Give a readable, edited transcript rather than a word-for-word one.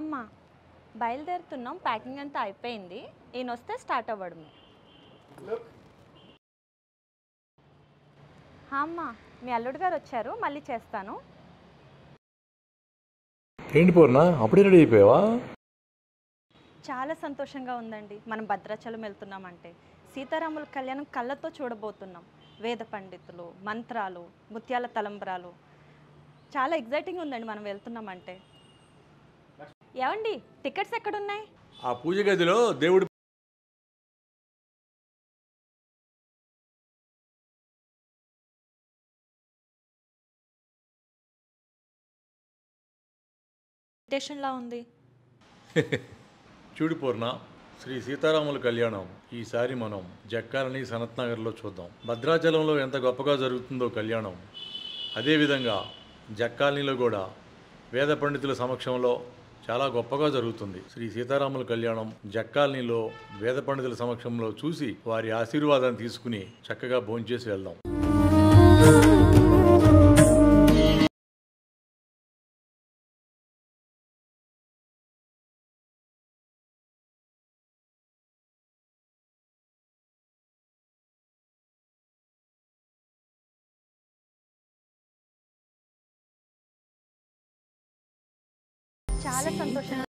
అమ్మ బయలుదేరుతున్నాం, ప్యాకింగ్ అంతా అయిపోయింది. ఈయన వస్తే స్టార్ట్ అవ్వడమే. అమ్మ మీ అల్లుడు గారు వచ్చారు, మళ్ళీ చేస్తాను. ఏంటి పూర్ణ, అప్పుడే రెడీ అయిపోయావా? చాలా సంతోషంగా ఉందండి. మనం భద్రాచలం వెళ్తున్నామంటే సీతారాముల కళ్యాణం కళ్ళతో చూడబోతున్నాం. వేద పండితులు, మంత్రాలు, ముత్యాల తలంబ్రాలు, చాలా ఎగ్జైటింగ్ ఉందండి మనం వెళ్తున్నామంటే. ఏమండి టికెట్స్ ఎక్కడున్నాయి? ఆ పూజ గదిలో దేవుడి స్టేషన్లా ఉంది. చూడు పూర్ణ, శ్రీ సీతారాముల కళ్యాణం ఈసారి మనం జక్కాలని సనత్ నగర్లో చూద్దాం. భద్రాచలంలో ఎంత గొప్పగా జరుగుతుందో కళ్యాణం, అదేవిధంగా జక్కాలనీలో కూడా వేద పండితుల సమక్షంలో చాలా గొప్పగా జరుగుతుంది. శ్రీ సీతారాముల కళ్యాణం జక్కాలనీలో వేద పండితుల సమక్షంలో చూసి వారి ఆశీర్వాదాన్ని తీసుకుని చక్కగా భోంచేసి వెళ్దాం. చాలా సంతోషంగా